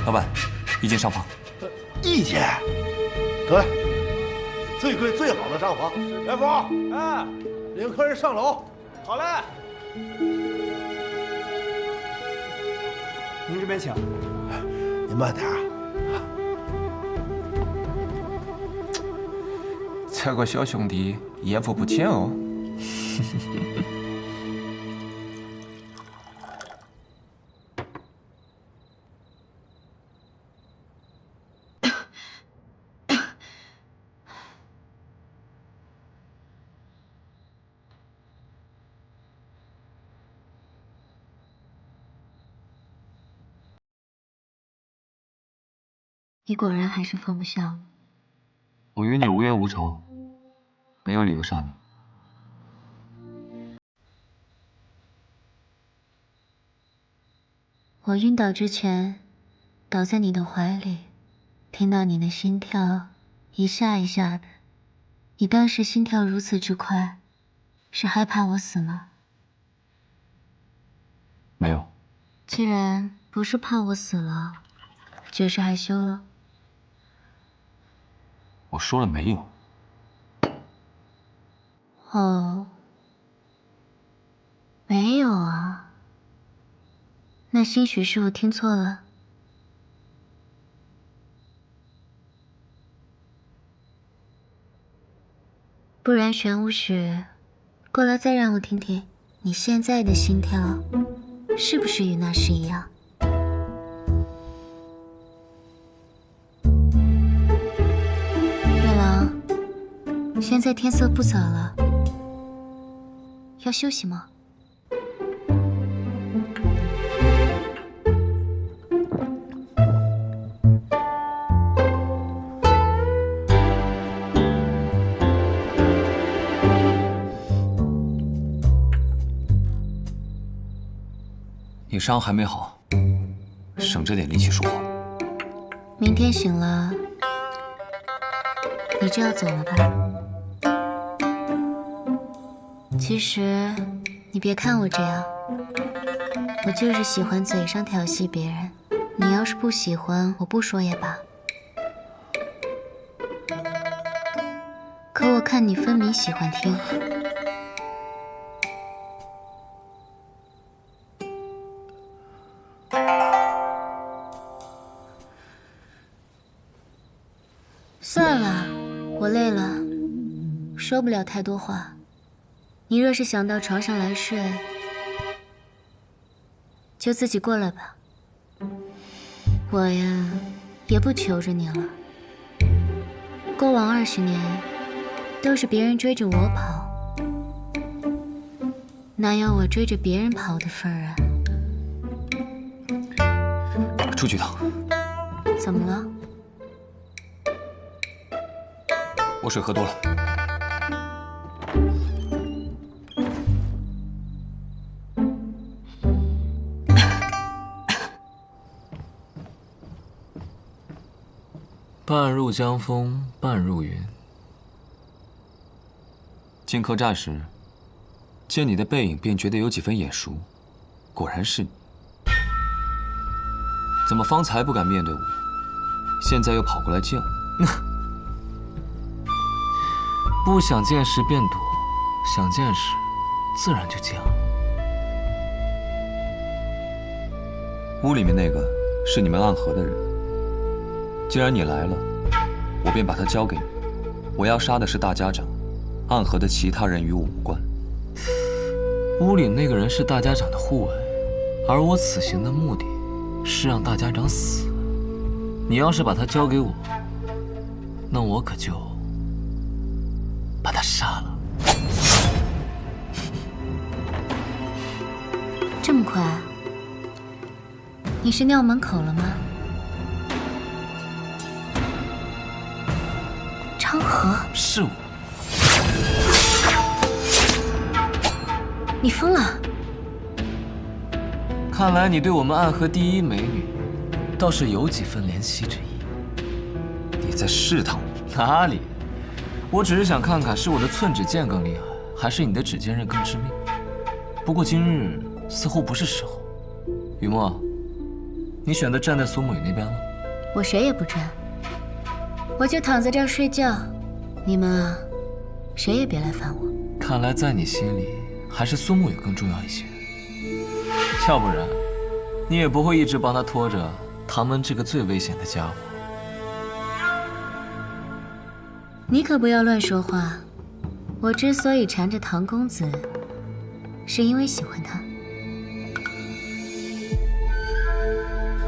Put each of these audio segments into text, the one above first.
老板，一间上房。一间，得嘞，最贵最好的上房。来福，哎，领客人上楼。好嘞。您这边请。您慢点啊。这个小兄弟艳福不浅哦。你果然还是放不下我。我与你无冤无仇，没有理由杀你。我晕倒之前，倒在你的怀里，听到你的心跳一下一下的。你当时心跳如此之快，是害怕我死吗？没有。既然不是怕我死了，就是害羞了。我说了没有。哦，没有啊。那兴许是我听错了。不然玄武许，过来再让我听听，你现在的心跳是不是与那时一样？月郎，现在天色不早了，要休息吗？你伤还没好，省着点力气说话。明天醒了，你就要走了吧？其实你别看我这样，我就是喜欢嘴上调戏别人。你要是不喜欢，我不说也罢。可我看你分明喜欢听。算了，我累了，说不了太多话。你若是想到床上来睡，就自己过来吧。我呀，也不求着你了。过往20年，都是别人追着我跑，哪有我追着别人跑的份儿啊？出去一趟。怎么了？我水喝多了。半入江风，半入云。进客栈时，见你的背影便觉得有几分眼熟，果然是你。怎么方才不敢面对我，现在又跑过来见我？不想见时便躲，想见时自然就见了。屋里面那个是你们暗河的人，既然你来了，我便把他交给你。我要杀的是大家长，暗河的其他人与我无关。屋里那个人是大家长的护卫，而我此行的目的是让大家长死。你要是把他交给我，那我可就把他杀了。这么快？你是尿门口了吗？昌河，是我。你疯了？看来你对我们暗河第一美女，倒是有几分怜惜之意。你在试探我？哪里？我只是想看看是我的寸指剑更厉害，还是你的指尖刃更致命。不过今日似乎不是时候。雨墨，你选择站在苏沐雨那边了？我谁也不站，我就躺在这儿睡觉。你们啊，谁也别来烦我。看来在你心里，还是苏沐雨更重要一些。要不然，你也不会一直帮他拖着唐门这个最危险的家伙。你可不要乱说话。我之所以缠着唐公子，是因为喜欢他。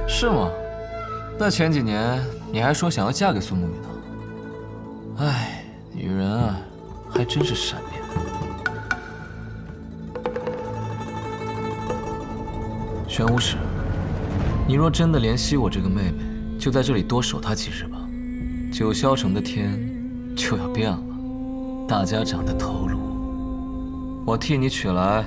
是吗？那前几年你还说想要嫁给苏沐雨呢。唉，女人啊，还真是善变。玄武使，你若真的怜惜我这个妹妹，就在这里多守她几日吧。九霄城的天就要变了，大家长的头颅，我替你取来。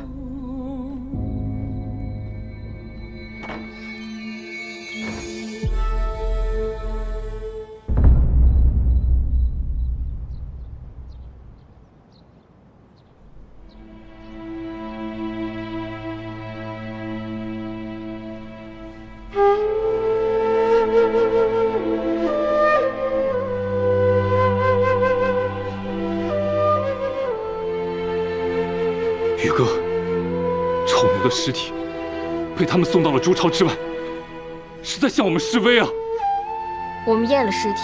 宇哥，丑牛的尸体被他们送到了筑巢之外，是在向我们示威啊！我们验了尸体，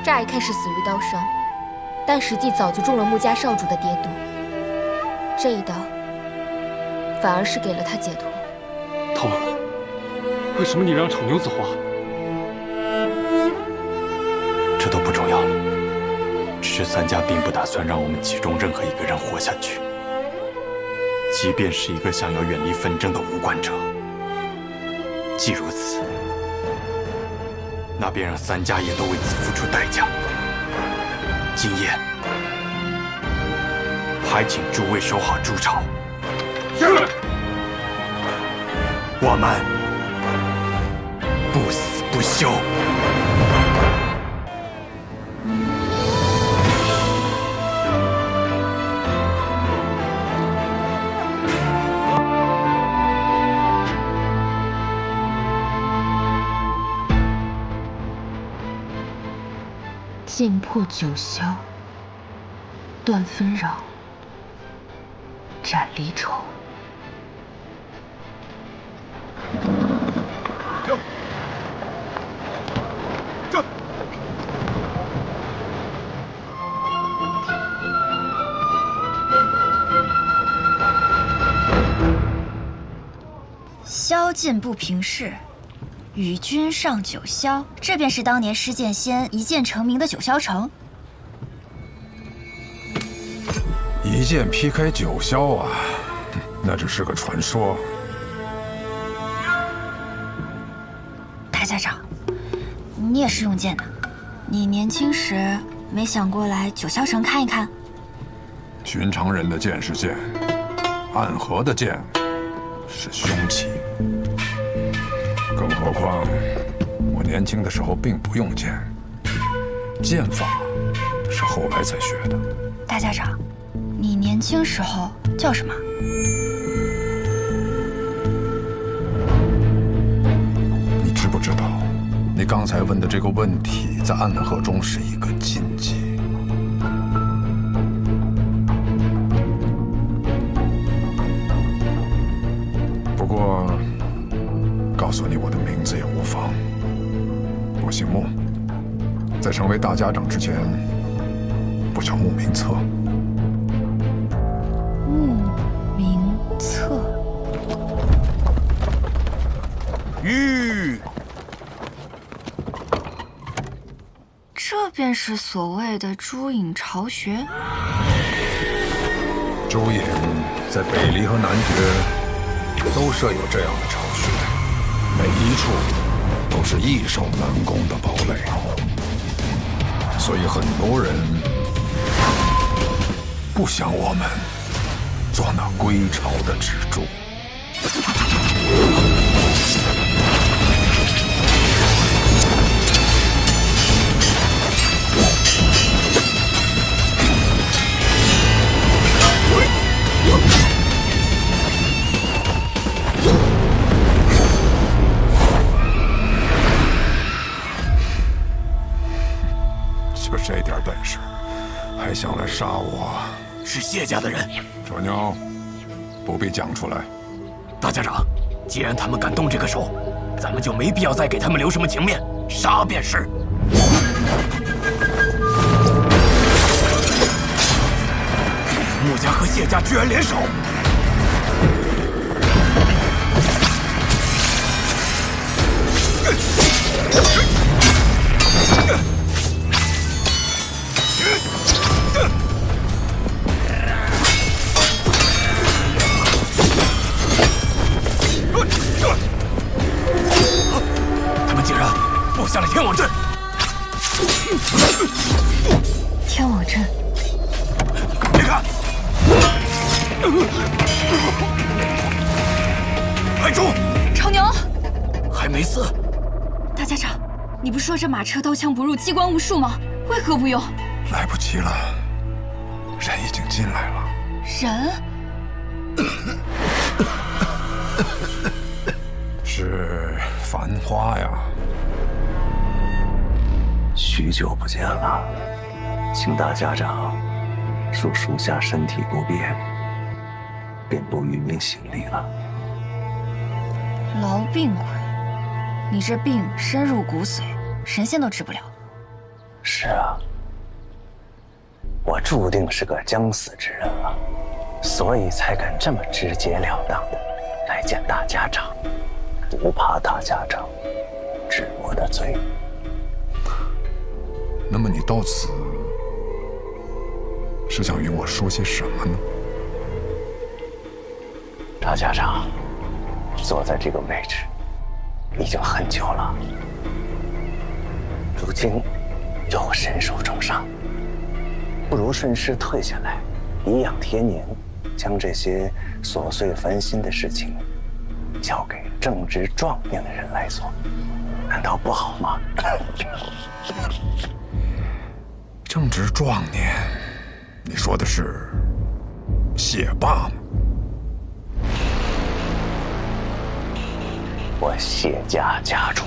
乍一看是死于刀伤，但实际早就中了穆家少主的跌毒。这一刀反而是给了他解脱。头儿，为什么你让丑牛走啊？这都不重要了，只是三家并不打算让我们其中任何一个人活下去。即便是一个想要远离纷争的无关者，既如此，那便让三家也都为此付出代价。今夜，还请诸位守好筑巢。是。我们不死不休。剑破九霄，断纷扰，斩离愁。这宵禁不平事，与君上九霄，这便是当年施剑仙一剑成名的九霄城。一剑劈开九霄啊，那只是个传说。大家长，你也是用剑的，你年轻时没想过来九霄城看一看？寻常人的剑是剑，暗河的剑是凶器。更何况，我年轻的时候并不用剑，剑法是后来才学的。大家长，你年轻时候叫什么？你知不知道，你刚才问的这个问题，在暗河中是一个禁忌。不过，告诉你我的名字也无妨。我姓穆，在成为大家长之前，我叫穆明策。穆明策。这便是所谓的朱隐巢穴。朱隐在北离和南绝都设有这样的巢穴，每一处都是易守难攻的堡垒，所以很多人不想我们做那归巢的支柱。本事，还想来杀我？是谢家的人。扯牛，不必讲出来。大家长，既然他们敢动这个手，咱们就没必要再给他们留什么情面，杀便是。穆家和谢家居然联手！他们竟然布下了天网阵！天网阵，别看！快住！长牛，还没死。大家长，你不说这马车刀枪不入，机关无数吗？为何不用？来不及了，人已经进来了。人？是繁花呀。许久不见了，请大家长恕属下身体不便，便不与您行礼了。痨病鬼，你这病深入骨髓，神仙都治不了。是啊，我注定是个将死之人了，所以才敢这么直截了当的来见大家长，不怕大家长治我的罪。那么你到此是想与我说些什么呢？大家长坐在这个位置已经很久了，如今又身受重伤，不如顺势退下来，颐养天年，将这些琐碎烦心的事情交给正值壮年的人来做，难道不好吗？正值壮年，你说的是谢霸吗？我谢家家主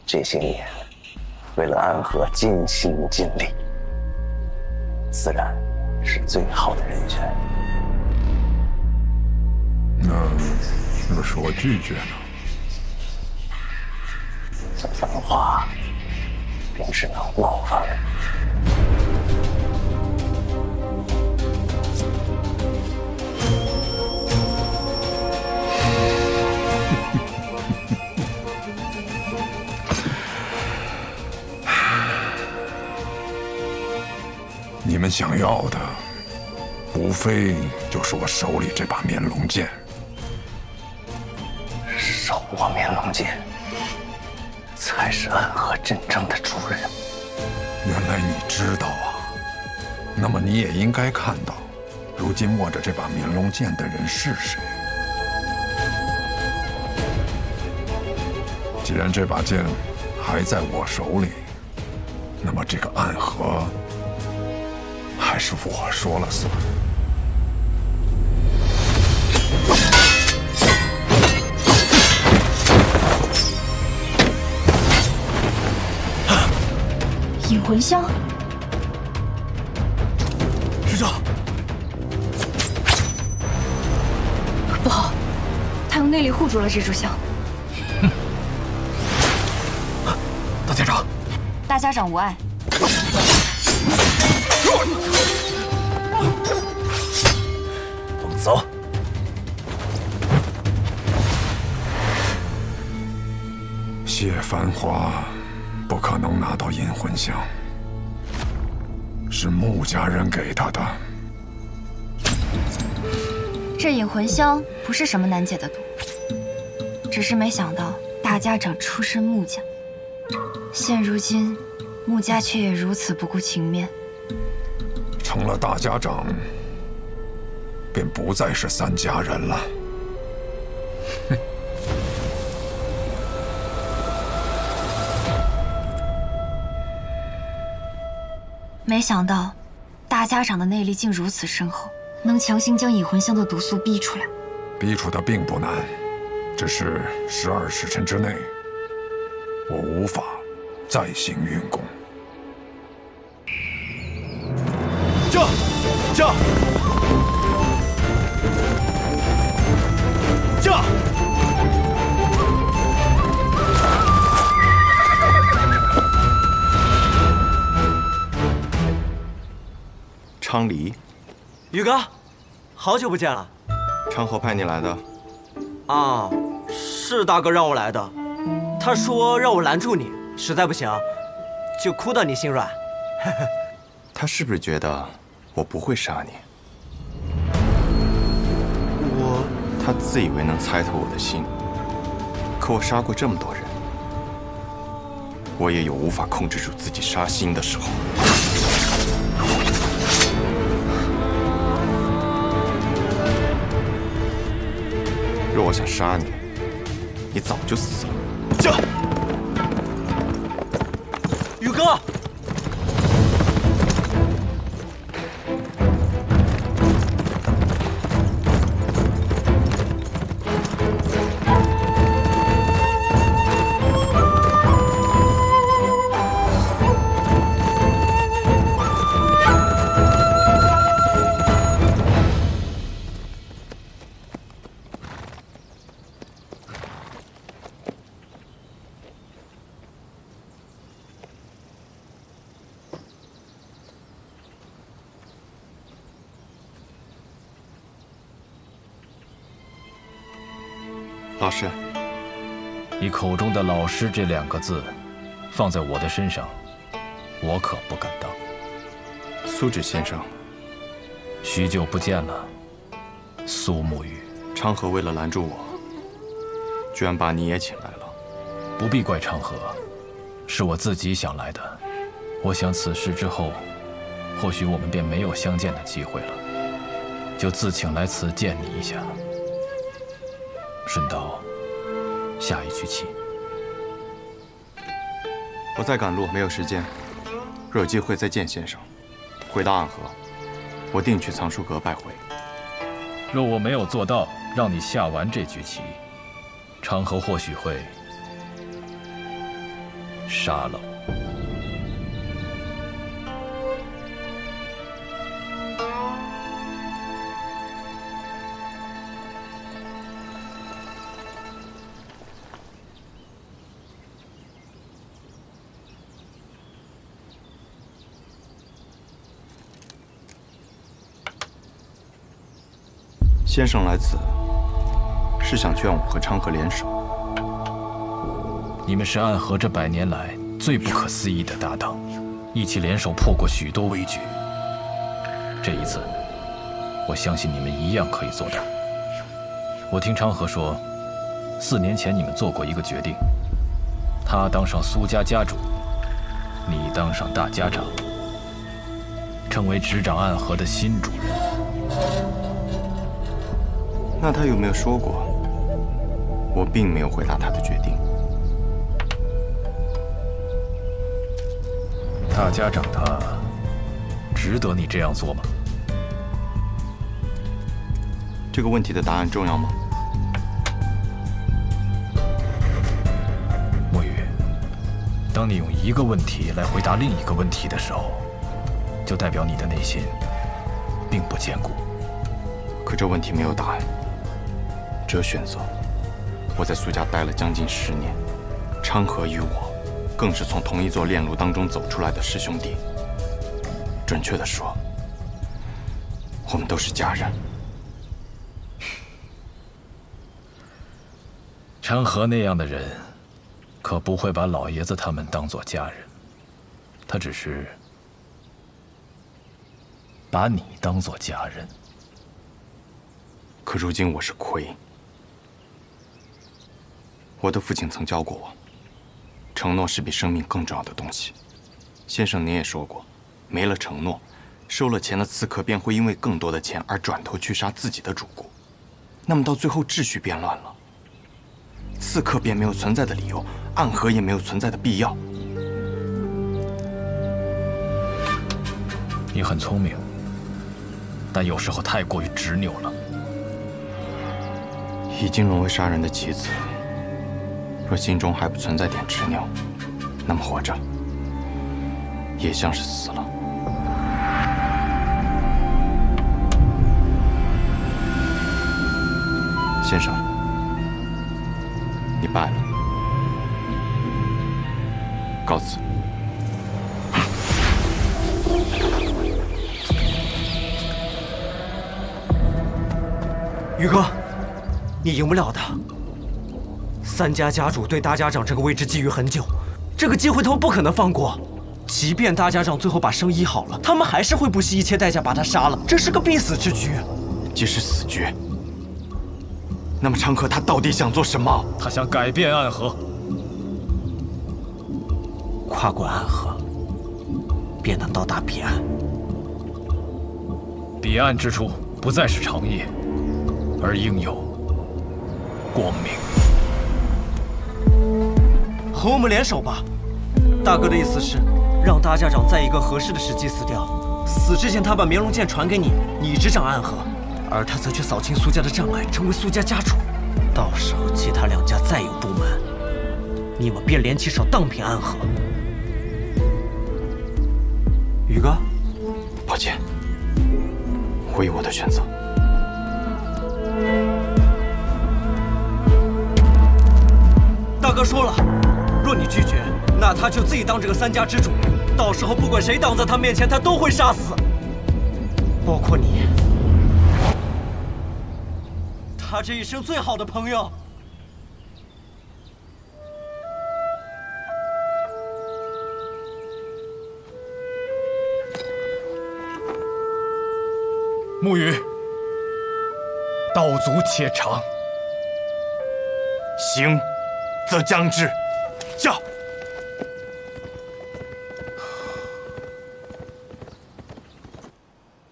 这些年为了安和尽心尽力，自然是最好的人选。那若是我拒绝呢？这番话便只能冒犯了。你们想要的，无非就是我手里这把面龙剑。手握面龙剑，才是安和真正的主人。原来你知道啊，那么你也应该看到，如今握着这把面龙剑的人是谁。既然这把剑还在我手里，那么这个暗河还是我说了算。引魂香，师长，不好，他用内力护住了这炷香。大家长，大家长无碍。我们走。谢繁华不可能拿到引魂香，是穆家人给他的。这引魂香不是什么难解的毒，只是没想到大家长出身穆家，现如今穆家却也如此不顾情面。成了大家长，便不再是三家人了。没想到，大家长的内力竟如此深厚，能强行将引魂香的毒素逼出来。逼出的并不难，只是12时辰之内，我无法再行运功。驾！驾！昌黎，宇哥，好久不见了。昌河派你来的。啊，是大哥让我来的。他说让我拦住你，实在不行，就哭到你心软。他是不是觉得我不会杀你？他自以为能猜透我的心，可我杀过这么多人，我也有无法控制住自己杀心的时候。若我想杀你，你早就死了。驾！宇哥。老师，你口中的“老师”这2个字，放在我的身上，我可不敢当。苏芷先生，许久不见了，苏沐雨。昌河为了拦住我，居然把你也请来了。不必怪昌河，是我自己想来的。我想此事之后，或许我们便没有相见的机会了，就自请来此见你一下。顺道下一局棋。我在赶路，没有时间。若有机会再见先生。回到暗河，我定去藏书阁拜会。若我没有做到让你下完这局棋，昌河或许会杀了我。先生来此，是想劝我和昌河联手。你们是暗河这100年来最不可思议的搭档，一起联手破过许多危局。这一次，我相信你们一样可以做到。我听昌河说，4年前你们做过一个决定，他当上苏家家主，你当上大家长，成为执掌暗河的新主人。那他有没有说过？我并没有回答他的决定。大家长他值得你这样做吗？这个问题的答案重要吗？沐雨，当你用一个问题来回答另一个问题的时候，就代表你的内心并不坚固。可这问题没有答案。只有选择。我在苏家待了将近10年，昌河与我，更是从同一座炼炉当中走出来的师兄弟。准确地说，我们都是家人。昌河那样的人，可不会把老爷子他们当作家人，他只是把你当作家人。可如今我是魁。我的父亲曾教过我，承诺是比生命更重要的东西。先生您也说过，没了承诺，收了钱的刺客便会因为更多的钱而转头去杀自己的主顾。那么到最后秩序变乱了，刺客便没有存在的理由，暗河也没有存在的必要。你很聪明，但有时候太过于执拗了。已经沦为杀人的棋子，若心中还不存在点执拗，那么活着也像是死了。先生，你败了，告辞。宇哥，你赢不了的。三家家主对大家长这个位置觊觎很久，这个机会他们不可能放过。即便大家长最后把生医好了，他们还是会不惜一切代价把他杀了，这是个必死之局。既是死局，那么长河他到底想做什么？他想改变暗河，跨过暗河，便能到达彼岸。彼岸之处不再是长夜，而应有光明。和我们联手吧。大哥的意思是，让大家长在一个合适的时机死掉，死之前他把绵龙剑传给你，你执掌暗河，而他则去扫清苏家的障碍，成为苏家家主。到时候其他两家再有不满，你们便联起手荡平暗河。宇哥，抱歉，我有我的选择。大哥说了，若你拒绝，那他就自己当这个三家之主，到时候不管谁挡在他面前，他都会杀死，包括你，他这一生最好的朋友。沐雨，道阻且长。行，则将之。驾！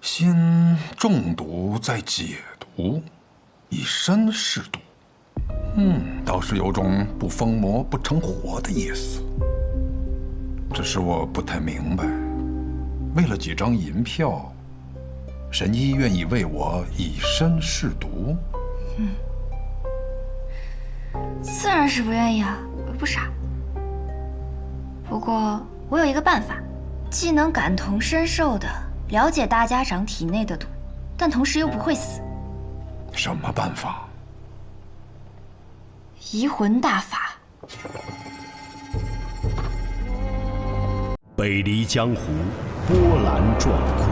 心中毒在解毒，以身试毒。倒是有种不疯魔不成活的意思。只是我不太明白，为了几张银票，神医愿意为我以身试毒？自然是不愿意啊，我又不傻。不过我有一个办法，既能感同身受的了解大家长体内的毒，但同时又不会死。什么办法？移魂大法。北离江湖，波澜壮阔；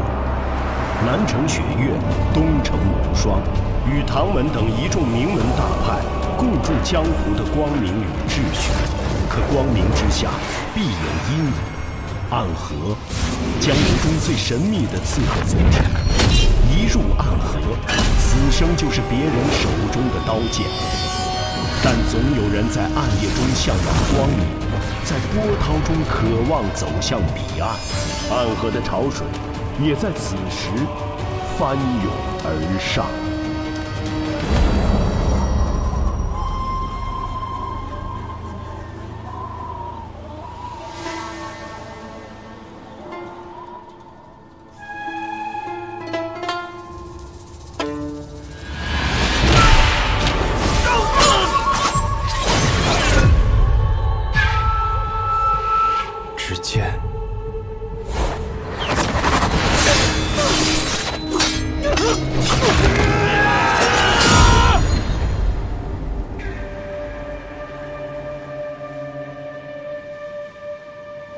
南城雪月，东城无双，与唐门等一众名门大派共筑江湖的光明与秩序。可光明之下，必有阴影。暗河，江湖中最神秘的刺客组织，一入暗河，此生就是别人手中的刀剑。但总有人在暗夜中向往光明，在波涛中渴望走向彼岸。暗河的潮水也在此时翻涌而上。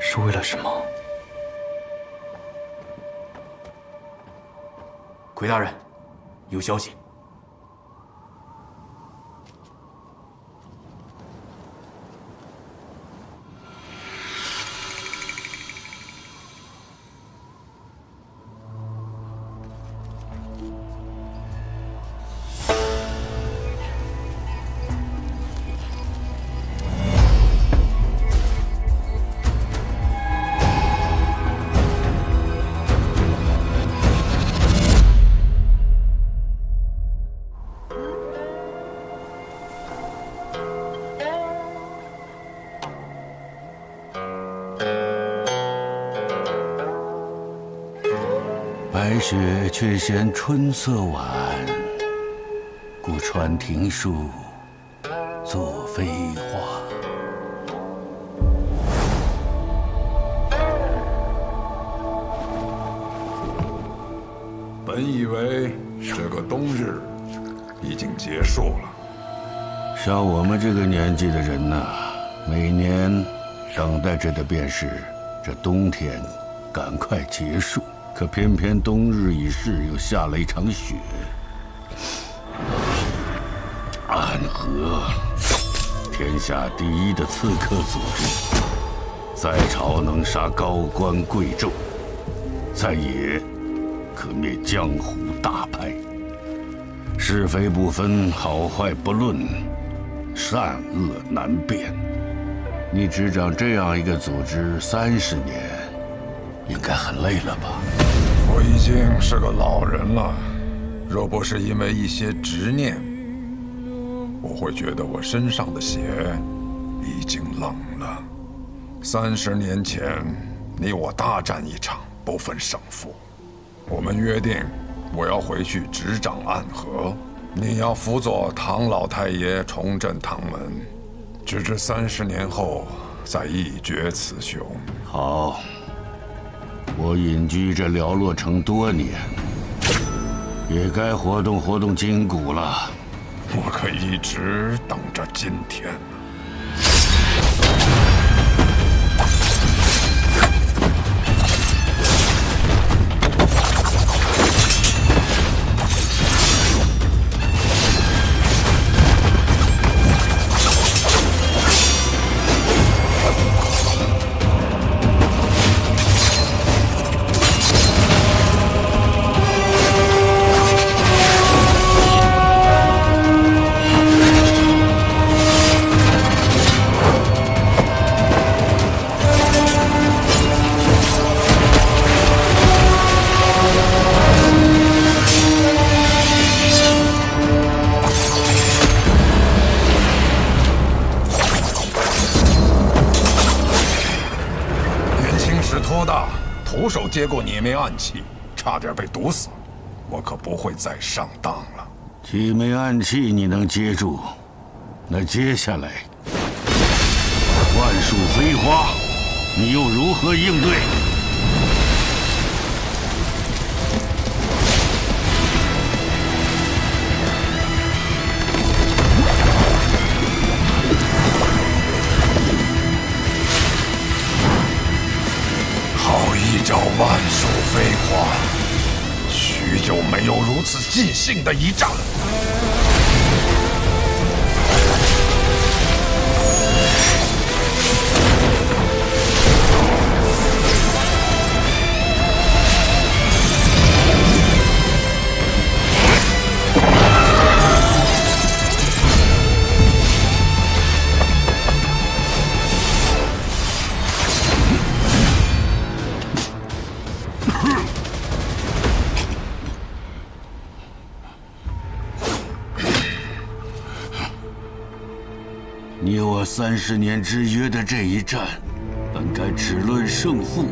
是为了什么？奎大人，有消息。白雪却嫌春色晚，故传庭树作飞花。本以为这个冬日已经结束了，像我们这个年纪的人呐，每年等待着的便是这冬天赶快结束，可偏偏冬日已逝，又下了一场雪。暗河，天下第一的刺客组织，在朝能杀高官贵胄，在野可灭江湖大派，是非不分，好坏不论，善恶难辨。你执掌这样一个组织30年，应该很累了吧？我已经是个老人了，若不是因为一些执念，我会觉得我身上的血已经冷了。30年前，你我大战一场，不分胜负。我们约定，我要回去执掌暗河，你要辅佐唐老太爷重振唐门，直至30年后再一决雌雄。好，我隐居这寥落城多年，也该活动活动筋骨了。我可一直等着今天呢。徒手接过你枚暗器，差点被毒死，我可不会再上当了。几枚暗器你能接住，那接下来万树飞花，你又如何应对？一招万树飞花，许久没有如此尽兴的一战。你我30年之约的这一战，本该只论胜负，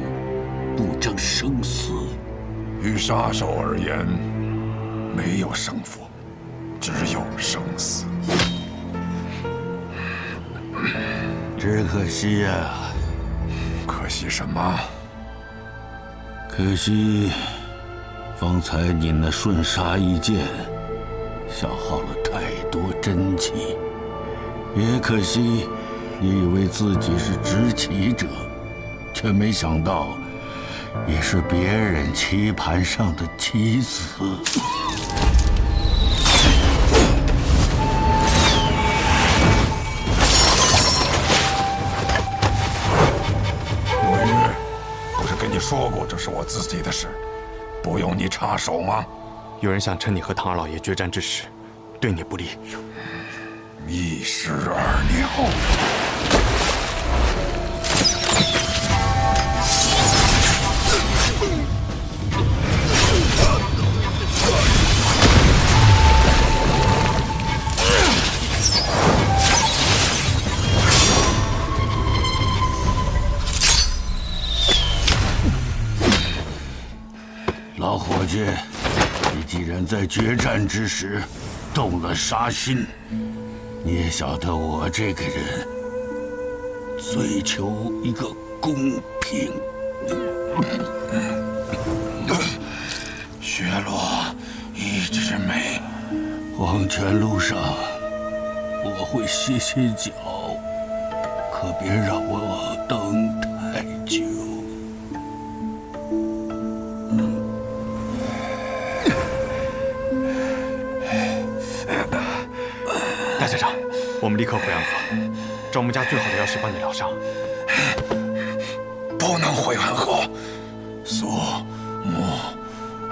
不争生死。于杀手而言，没有胜负，只有生死。只可惜呀，可惜什么？可惜，方才你那瞬杀一剑，消耗了太多真气。也可惜，你以为自己是执棋者，却没想到，也是别人棋盘上的棋子。罗玉，不是跟你说过这是我自己的事，不用你插手吗？有人想趁你和唐二老爷决战之时，对你不利。一石二鸟。老伙计，你既然在决战之时动了杀心，你也晓得我这个人追求一个公平。雪落一枝梅，黄泉路上，我会歇歇脚，可别让我等太久。大家长，我们立刻回安河，找我们家最好的药师帮你疗伤。不能回安河。苏、木、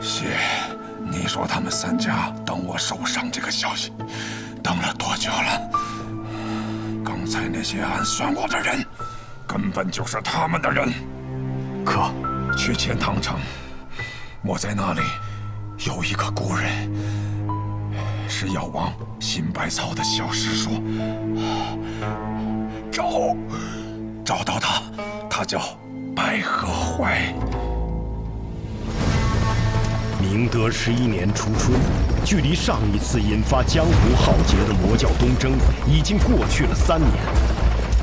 谢，你说他们3家等我受伤这个消息，等了多久了？刚才那些暗算我的人，根本就是他们的人。可去钱塘城，我在那里有一个故人，是药王辛百草的小师叔。找到他，他叫白鹤怀。明德11年初春，距离上一次引发江湖浩劫的魔教东征已经过去了3年。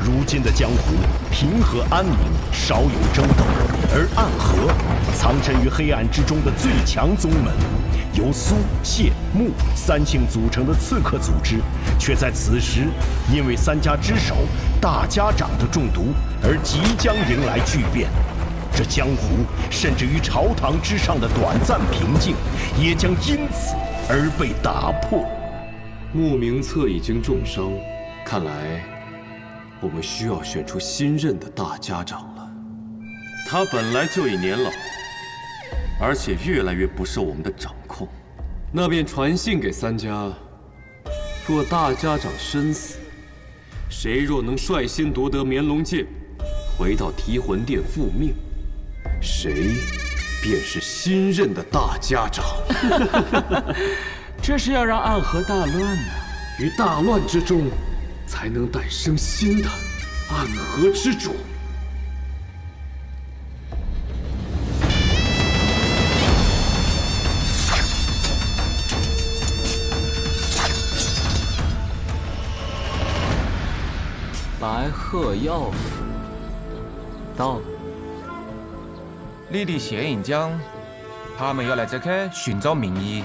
如今的江湖平和安宁，少有争斗，而暗河藏身于黑暗之中的最强宗门，由苏、谢、穆3姓组成的刺客组织，却在此时因为3家之首大家长的中毒而即将迎来巨变。这江湖甚至于朝堂之上的短暂平静，也将因此而被打破。穆明策已经重伤，看来我们需要选出新任的大家长了。他本来就已年老，而且越来越不受我们的掌控。那便传信给3家，若大家长身死，谁若能率先夺得绵龙剑，回到提魂殿复命，谁便是新任的大家长。这是要让暗河大乱呢，于大乱之中，才能诞生新的暗河之主。白鹤药府到了。你的谢银江，他们要来这里寻找名医。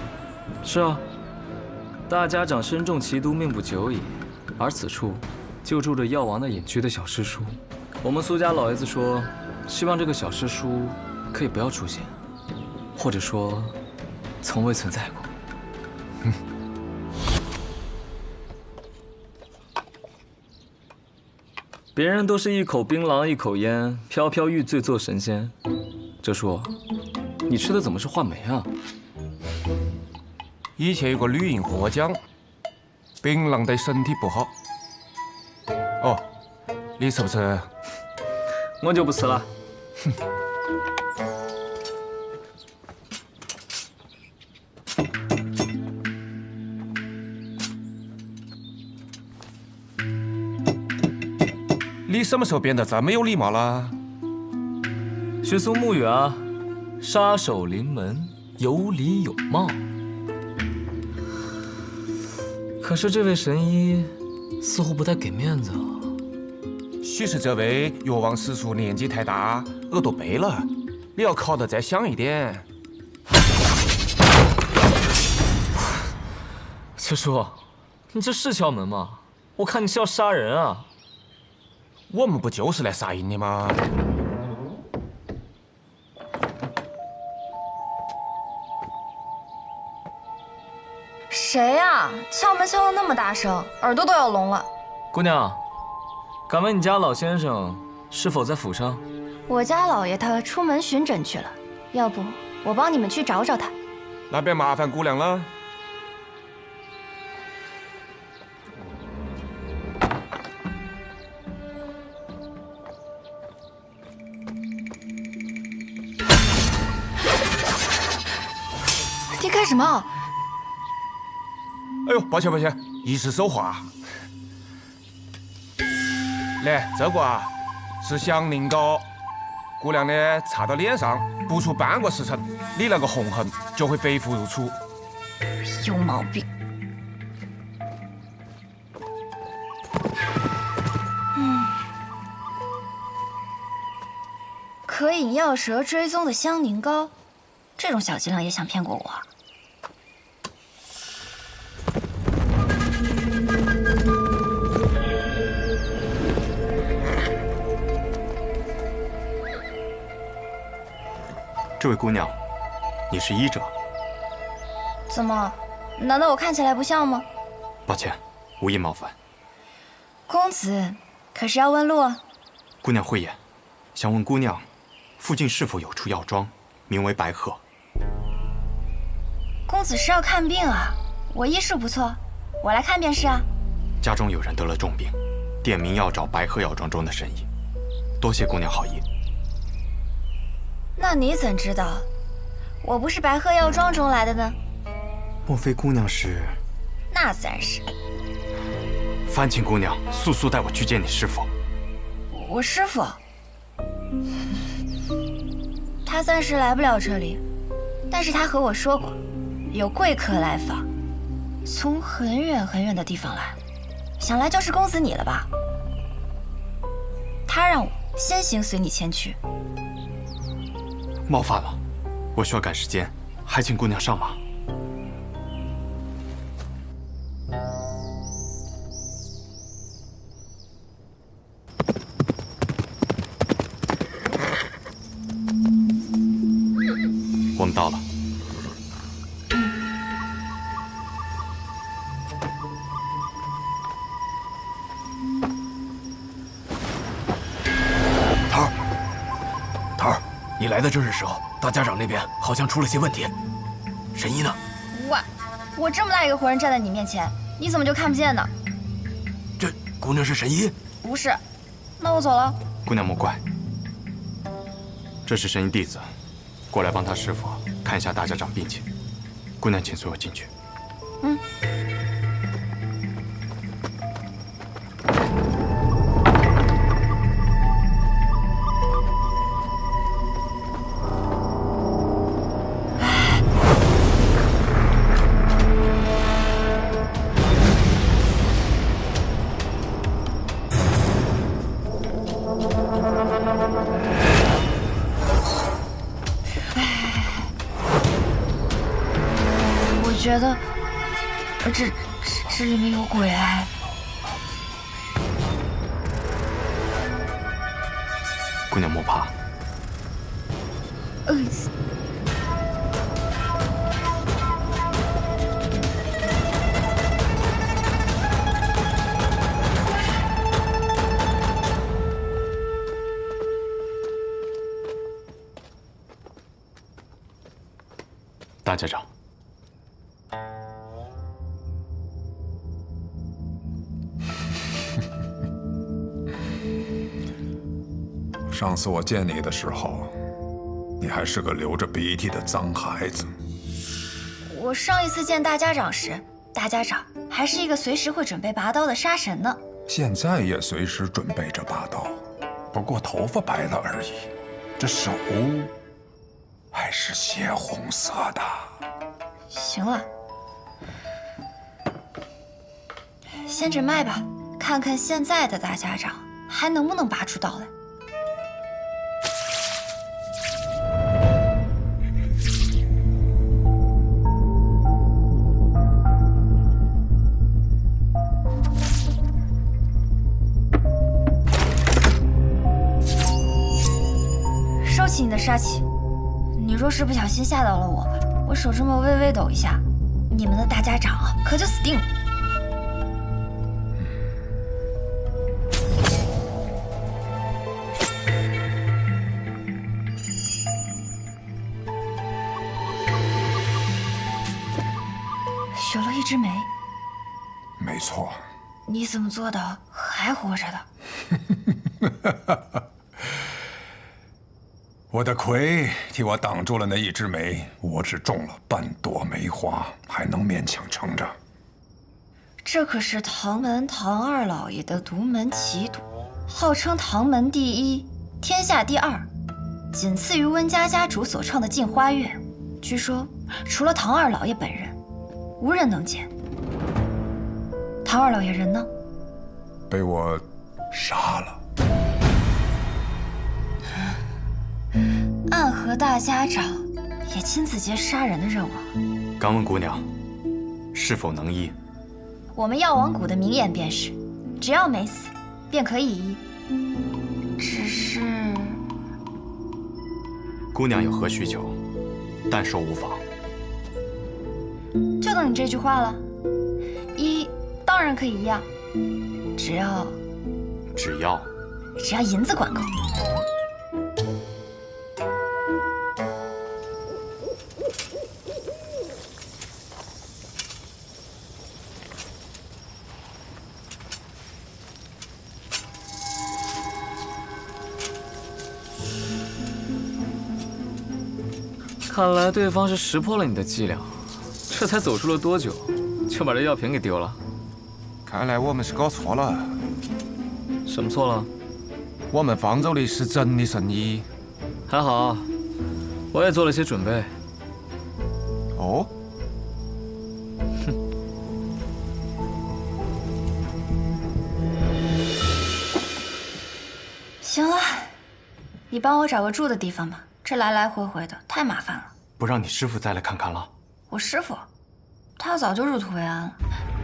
是啊，大家长身中奇毒，命不久矣。而此处就住着药王的隐居的小师叔。我们苏家老爷子说，希望这个小师叔可以不要出现，或者说，从未存在过。别人都是一口槟榔一口烟，飘飘欲醉做神仙。这叔，你吃的怎么是话梅啊？以前有个女人和我讲，槟榔对身体不好。哦，你吃不吃？我就不吃了。哼。你什么时候变得这么有礼貌了？学苏沐雨啊，杀手临门，有礼有貌。可是这位神医似乎不太给面子啊。许是这位药王师叔年纪太大，耳朵背了，你要考得再响一点。七叔，你这是敲门吗？我看你是要杀人啊！我们不就是来杀人的吗？谁呀？敲门敲得那么大声，耳朵都要聋了。姑娘，敢问你家老先生是否在府上？我家老爷他出门巡诊去了，要不我帮你们去找找他。那便麻烦姑娘了。你干什么？哎呦，抱歉抱歉，一时手滑。来，这个啊是祥宁膏，姑娘呢擦到脸上，不出半个时辰，你那个红痕就会白复如初。有毛病。可以药蛇追踪的香宁膏，这种小伎俩也想骗过我？这位姑娘，你是医者？怎么？难道我看起来不像吗？抱歉，无意冒犯。公子，可是要问路啊？姑娘慧眼，想问姑娘，附近是否有处药庄，名为白鹤？公子是要看病啊？我医术不错，我来看便是啊。家中有人得了重病，点名要找白鹤药庄中的神医。多谢姑娘好意。那你怎知道我不是白鹤药庄中来的呢？莫非姑娘是？那自然是。烦请姑娘速速带我去见你师父。我师父，他暂时来不了这里，但是他和我说过，有贵客来访，从很远很远的地方来，想来就是公子你了吧？他让我先行随你前去。冒犯了，我需要赶时间，还请姑娘上马。我们到了。桃儿，你来的正是时候。大家长那边好像出了些问题。神医呢？我这么大一个活人站在你面前，你怎么就看不见呢？这姑娘是神医？不是。那我走了。姑娘莫怪，这是神医弟子，过来帮他师傅看一下大家长病情。姑娘，请随我进去。嗯。我觉得这里面有鬼哎！姑娘莫怕。大家长。上次我见你的时候，你还是个流着鼻涕的脏孩子。我上一次见大家长时，大家长还是一个随时会准备拔刀的杀神呢。现在也随时准备着拔刀，不过头发白了而已。这手还是血红色的。行了，先诊脉吧，看看现在的大家长还能不能拔出刀来。收起你的杀气，你若是不小心吓到了我手这么微微抖一下，你们的大家长啊可就死定了。许了一枝梅。没错。你怎么做到还活着的？我的魁替我挡住了那一枝梅，我只种了半朵梅花，还能勉强撑着。这可是唐门唐二老爷的独门奇毒，号称唐门第一，天下第二，仅次于温家家主所创的镜花月。据说除了唐二老爷本人，无人能解。唐二老爷人呢？被我杀了。暗河大家长也亲自接杀人的任务。敢问姑娘，是否能医？我们药王谷的名言便是，只要没死，便可以医。只是，姑娘有何需求，但说无妨。就等你这句话了。一当然可以要，只要银子管够。看来对方是识破了你的伎俩，这才走出了多久，就把这药瓶给丢了。看来我们是搞错了。什么错了？我们方舟里是真的生意。还好，我也做了些准备。哦。行了，你帮我找个住的地方吧。这来来回回的太麻烦了。不让你师傅再来看看了？我师傅，他早就入土为安了。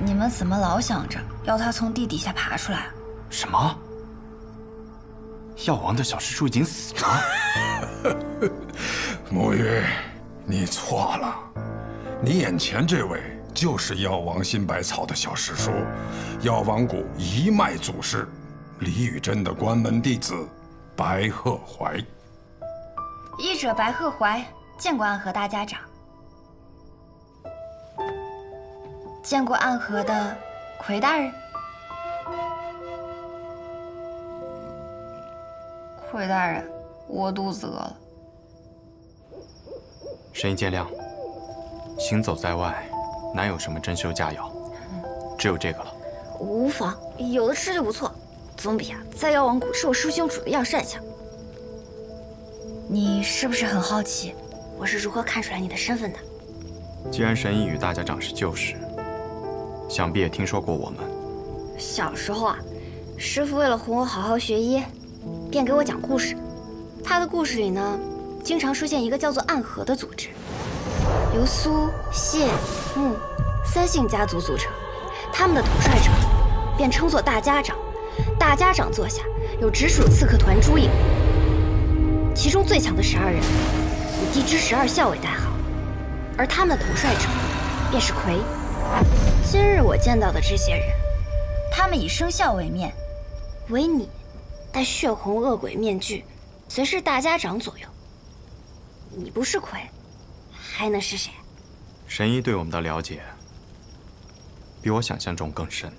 你们怎么老想着要他从地底下爬出来啊？什么？药王的小师叔已经死了？沐雨，你错了，你眼前这位就是药王新百草的小师叔，药王谷一脉祖师李宇珍的关门弟子白鹤怀。医者白鹤怀，见过暗河大家长。见过暗河的魁大人。魁大人，我肚子饿了。神医见谅，行走在外，难有什么珍馐佳肴，只有这个了。无妨，有的吃就不错，总比在药王谷吃我师兄煮的药膳强。你是不是很好奇，我是如何看出来你的身份的？既然神医与大家长是旧识，想必也听说过我们。小时候师父为了哄我好好学医，便给我讲故事。他的故事里呢，经常出现一个叫做暗河的组织，由苏、谢、穆三姓家族组成。他们的统帅者便称作大家长。大家长座下有直属刺客团诸营，其中最强的12人以地支12校为代号，而他们的统帅者便是魁。今日我见到的这些人，他们以生肖为面，唯你戴血红恶鬼面具，随侍大家长左右。你不是魁，还能是谁？神医对我们的了解，比我想象中更深。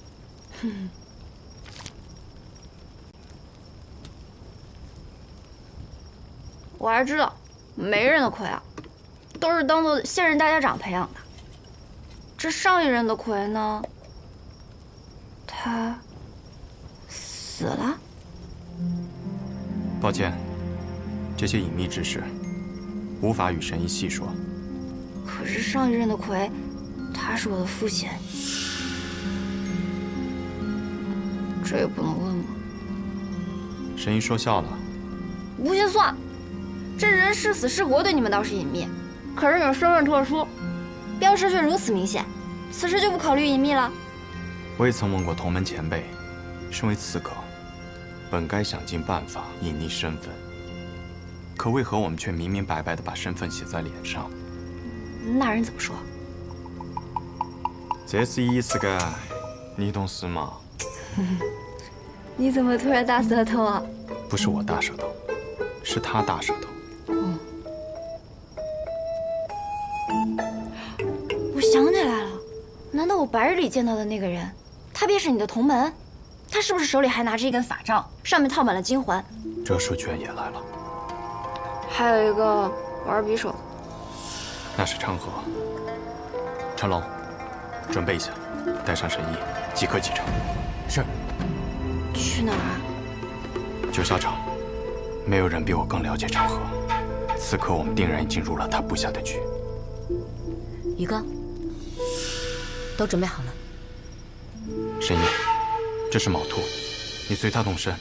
我还知道，每人的魁都是当做现任大家长培养的。这上一任的魁呢，他死了。抱歉，这些隐秘之事无法与神医细说。可是上一任的魁，他是我的父亲，这也不能问吗？神医说笑了。不信算，这人是死是活对你们倒是隐秘，可是你们身份特殊，标识却如此明显，此时就不考虑隐秘了。我也曾问过同门前辈，身为刺客，本该想尽办法隐匿身份，可为何我们却明明白白地把身份写在脸上？那人怎么说？这是意思个，你懂事吗？你怎么突然大舌头啊？不是我大舌头，是他大舌头。我想起来了，难道我白日里见到的那个人，他便是你的同门？他是不是手里还拿着一根法杖，上面套满了金环？这书居然也来了。还有一个玩匕首的，那是昌河。陈龙，准备一下，带上神医，即刻启程。是。去哪儿啊？九霄场，没有人比我更了解昌河。此刻我们定然已经入了他布下的局。宇哥，都准备好了。神医，这是卯兔，你随他动身，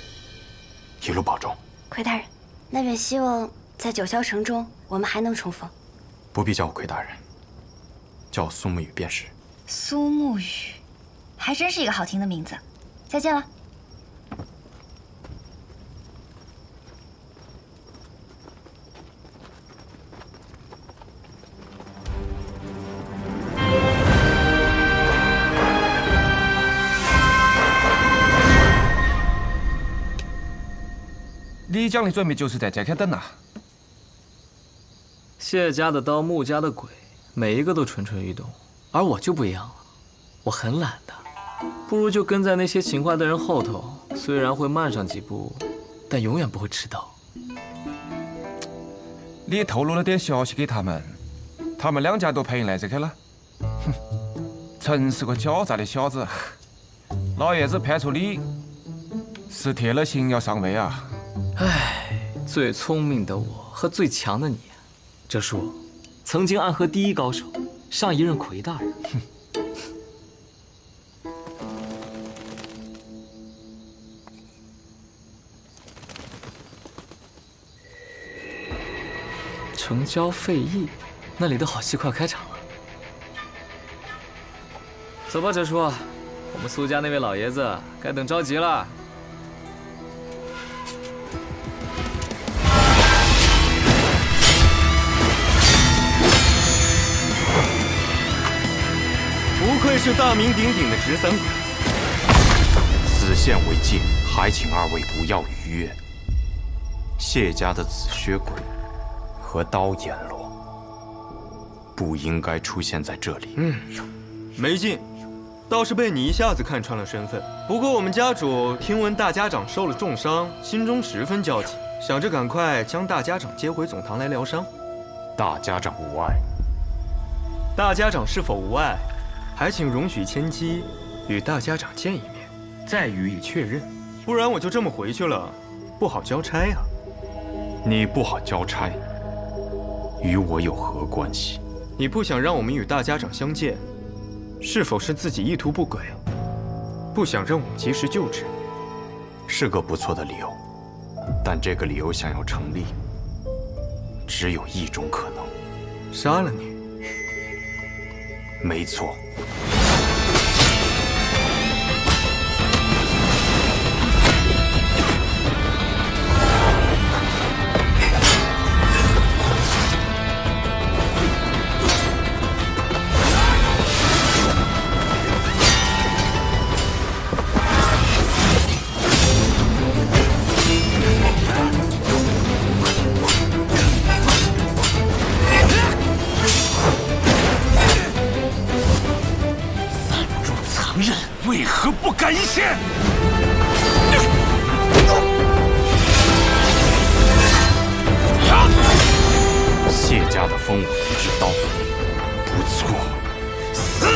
一路保重。魁大人，那便希望在九霄城中我们还能重逢。不必叫我魁大人，叫我苏沐雨便是。苏沐雨，还真是一个好听的名字。再见了。李讲的准备就是在这开等呐。谢家的刀，穆家的鬼，每一个都蠢蠢欲动，而我就不一样了，我很懒的，不如就跟在那些勤快的人后头，虽然会慢上几步，但永远不会迟到。你透露了点消息给他们，他们两家都配来这开了。哼，真是个狡诈的小子。老爷子派出你，是铁了心要上位啊。唉，最聪明的我和最强的你，这是我曾经暗河第一高手，上一任魁大人。城郊废驿，那里的好戏快开场了。走吧，哲叔，我们苏家那位老爷子该等着急了。不愧是大名鼎鼎的直三鬼。此线为界，还请二位不要逾越。谢家的紫靴鬼和刀阎罗不应该出现在这里。没劲，倒是被你一下子看穿了身份。不过我们家主听闻大家长受了重伤，心中十分焦急，想着赶快将大家长接回总堂来疗伤。大家长无碍。大家长是否无碍，还请容许千机与大家长见一面，再予以确认。不然我就这么回去了，不好交差啊。你不好交差，与我有何关系？你不想让我们与大家长相见，是否是自己意图不轨，不想让我们及时救治？是个不错的理由，但这个理由想要成立，只有一种可能：杀了你。没错。为何不敢一线？谢家的风舞离之刀，不错。死！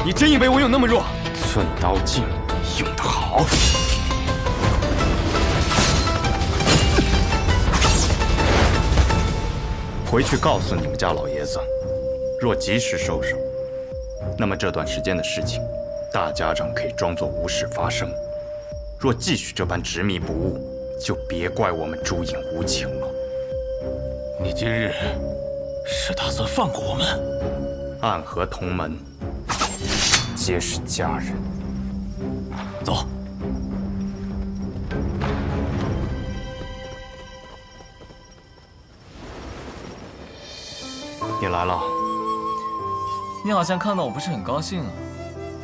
你真以为我有那么弱？寸刀镜用得好。回去告诉你们家老爷子，若及时收手，那么这段时间的事情，大家长可以装作无事发生；若继续这般执迷不悟，就别怪我们朱隐无情了。你今日是打算放过我们？暗河同门，皆是家人。走。你来了。你好像看到我不是很高兴啊，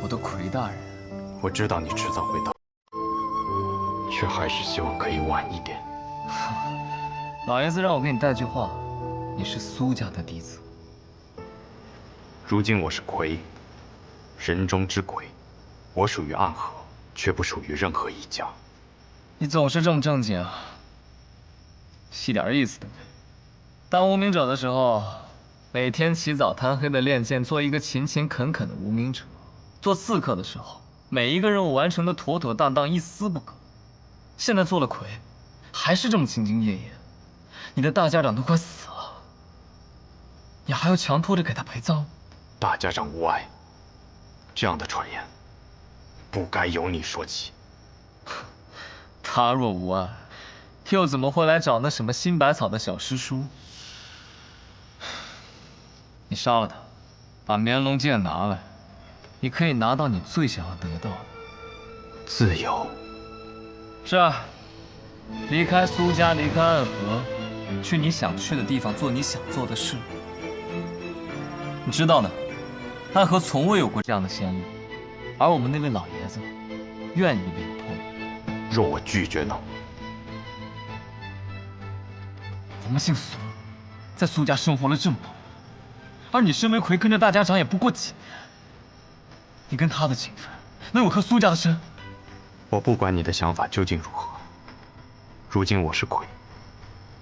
我的魁大人。我知道你迟早会到，却还是希望可以晚一点。老爷子让我给你带句话，你是苏家的弟子。如今我是魁，人中之鬼，我属于暗河，却不属于任何一家。你总是这么正经啊，细点意思的。当无名者的时候，每天起早贪黑的练剑，做一个勤勤恳恳的无名者；做刺客的时候，每一个任务完成的妥妥当当，一丝不苟。现在做了魁，还是这么兢兢业业。你的大家长都快死了，你还要强拖着给他陪葬？大家长无碍，这样的传言不该由你说起。他若无碍，又怎么会来找那什么新百草的小师叔？你杀了他，把绵龙剑拿来，你可以拿到你最想要得到的自由。是啊，离开苏家，离开暗河，去你想去的地方，做你想做的事。你知道的，暗河从未有过这样的先例，而我们那位老爷子愿意领通。若我拒绝呢？我们姓苏，在苏家生活了这么久，而你申为魁跟着大家长也不过几年，你跟他的情分能有和苏家的深？我不管你的想法究竟如何，如今我是魁，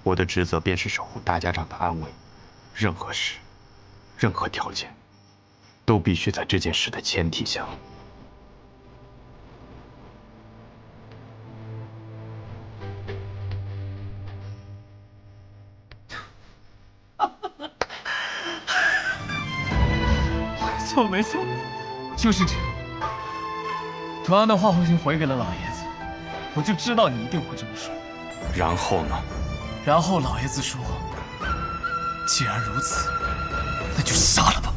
我的职责便是守护大家长的安危。任何事，任何条件，都必须在这件事的前提下。没错，就是这样。同样的话我已经回给了老爷子，我就知道你一定会这么说。然后呢？然后老爷子说，既然如此，那就杀了吧。